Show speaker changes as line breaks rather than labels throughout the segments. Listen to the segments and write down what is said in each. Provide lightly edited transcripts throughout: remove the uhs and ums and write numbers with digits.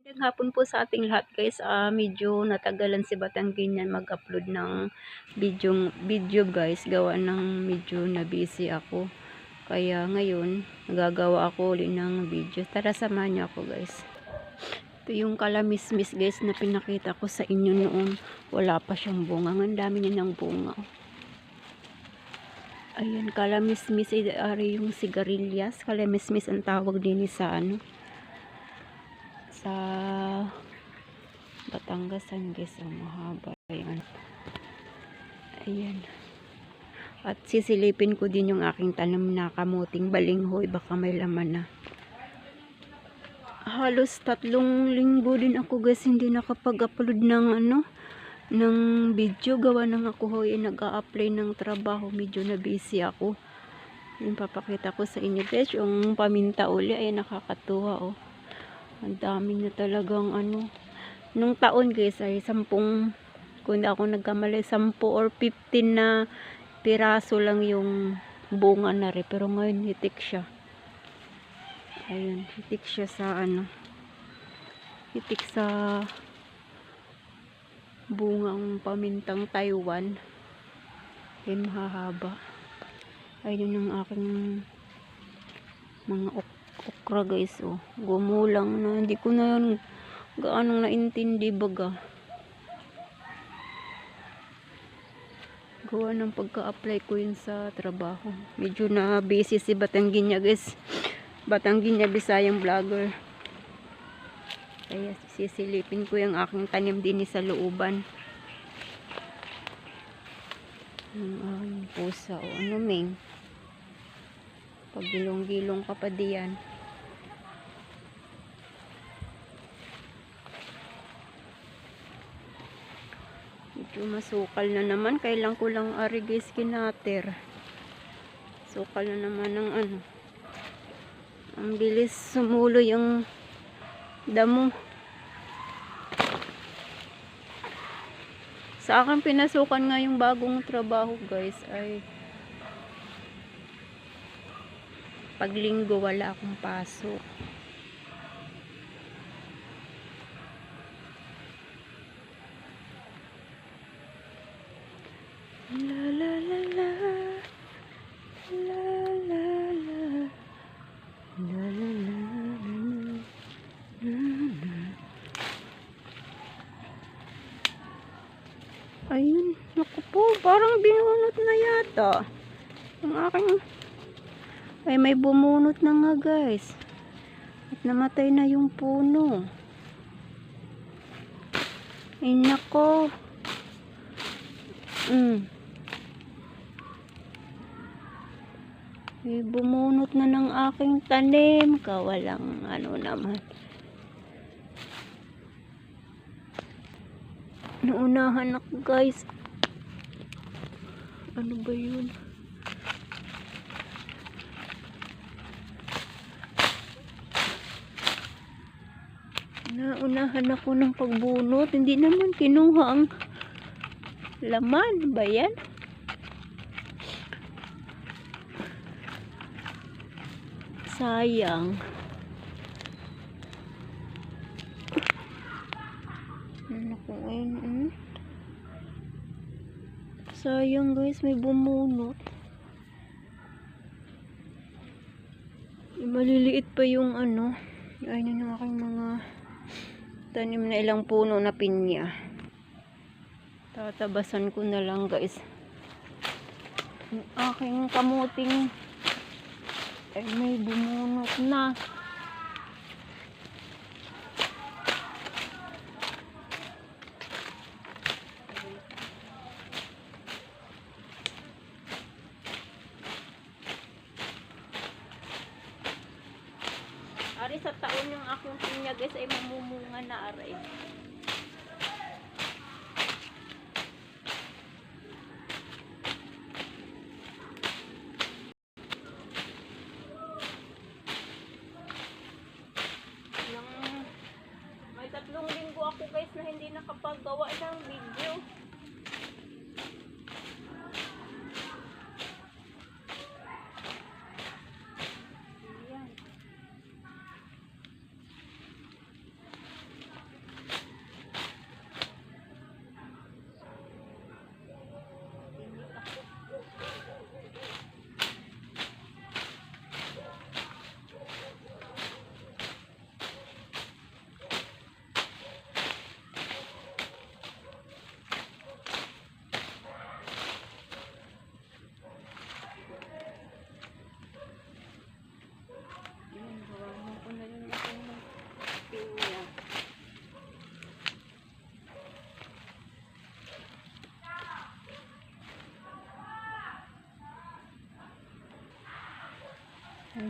Magandang hapon po sa ating lahat guys. Medyo natagalan si Batanggenyan mag-upload ng video guys. Gawa ng medyo na busy ako. Kaya ngayon, nagagawa ako ulit ng video. Tara, samahan niyo ako guys. Ito yung kalamismis guys na pinakita ko sa inyo noon. Wala pa siyang bunga. Ang dami niya ng bunga. Ayan, kalamismis ay yung sigarilyas. Kalamismis ang tawag din sa ano. Sa Batanggasan guys, mahaba yan. Ayan, at sisilipin ko din yung aking tanim na kamuting balinghoy, baka may laman na. Halos 3 linggo din ako guys hindi nakapag-upload ng ng video. Gawa ng ako hoy nag-a-apply ng trabaho, medyo na busy ako. Yung papakita ko sa inyo guys yung paminta uli, ay nakakatuwa oh. Ang dami na talagang nung taon guys ay 10, kung ako nagkamali 10 or 15 na piraso lang yung bunga na rin, pero ngayon hitik siya. Ayun, hitik siya sa hitik sa bungang pamintang Taiwan. Ay mahahaba. Ayun yung aking mga okra guys oh. Gumulang na, hindi ko na yun gaano naintindi baga. Gawa ng pagka-apply ko yun sa trabaho. Medyo na busy si Batanggenyan guys. Batanggenyan Bisayang vlogger. Kaya sisilipin ko yung aking tanim din sa looban. Yung aking pusa o ming. Pagilong-gilong ka pa diyan. Medyo masukal na naman. Kailan ko lang ari guys kinater. Sukal na naman ng ang bilis sumulo yung damo. Sa akin pinasukan nga yung bagong trabaho guys ay paglinggo wala akong pasok. La la la la la la la la la la la. Ayun, naku po, parang binunot na yata ang aking ay may bumunot na nga guys at namatay na yung puno. Ay nako. Ay, bumunot na ng aking tanim. Kawalang naman. Naunahan ako guys. Ano ba yun? Naunahan ako ng pagbunot. Hindi naman kinuha ang laman. Ba yan? Sayang. Sayang guys, may bumunot. Maliliit pa yung ayun yung aking mga tanim na ilang puno na pinya. Tatabasan ko na lang guys. Yung aking kamuting ay may bumunot na. Ari sa taon yung aking pinya guys ay mamumunga na ari. May 3 linggo ako guys na hindi nakapagawa ng video. Ayan.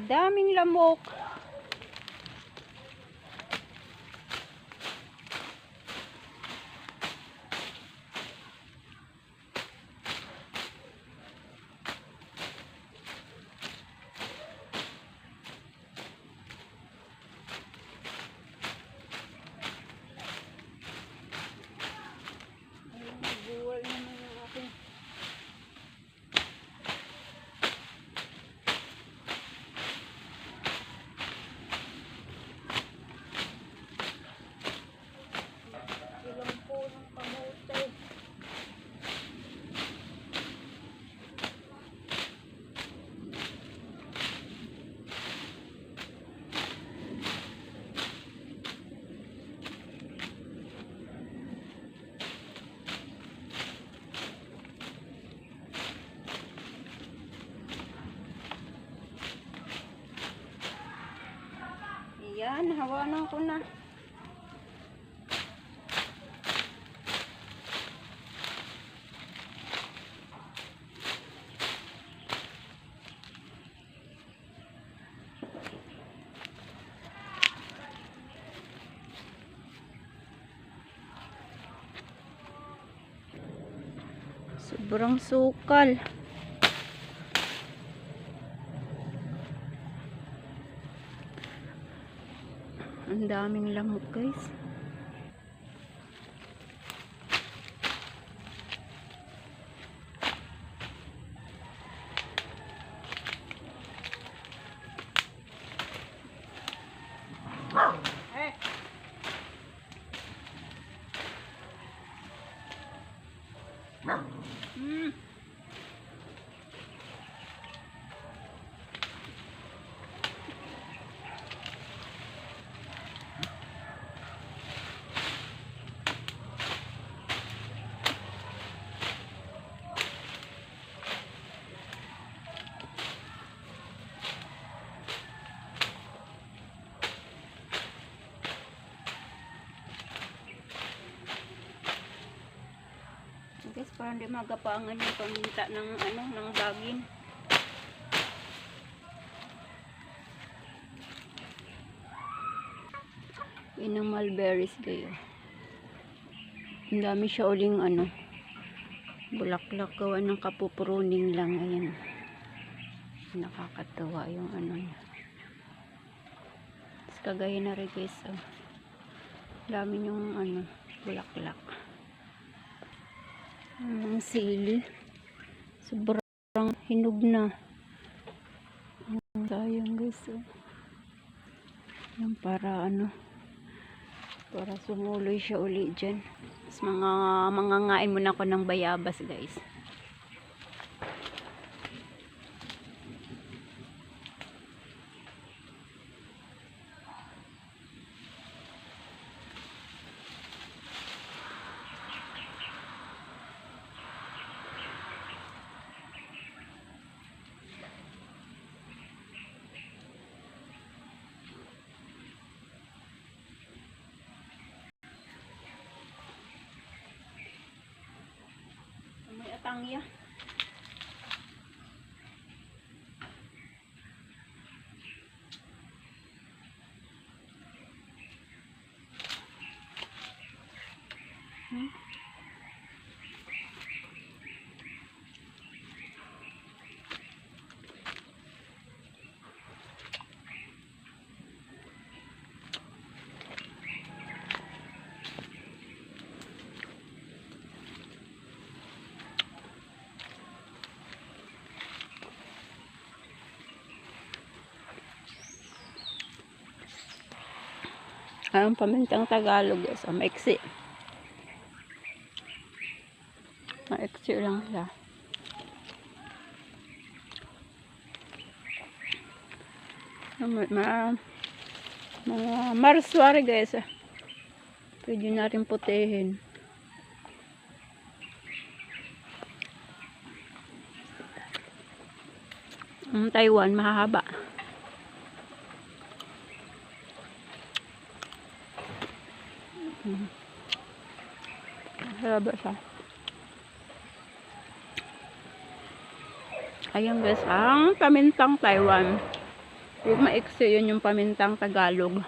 Daming lamok. Buwal naman yung aking ilang po ng kamote. Yan, hawanan ko na. Sobrang sukal. Ang daming lamok, guys. Guys, parang di magapangan yung paminta ng ano, ng daging. Yun ang mulberries kayo. Ang dami siya uling ano, bulaklak, gawa ng kapupruning lang. Ayan, nakakatawa yung ano niya. Tapos kagaya na rin guys, oh. Dami yung ano, bulaklak. Ang sili sobrang hinog na. Sayang guys, oh. Yan, para ano, para sumuloy siya uli dyan. Tapos mangangain muna ako ng bayabas guys. May atangya. Ang pamintang Tagalog guys, maiksi. Maiksi lang siya. Mga marswari guys. Pwede na rin putihin. Ang Taiwan mahahaba. Mahaba siya. Ayan guys, ang pamintang Taiwan. Yung maiksi, yun yung pamintang Tagalog.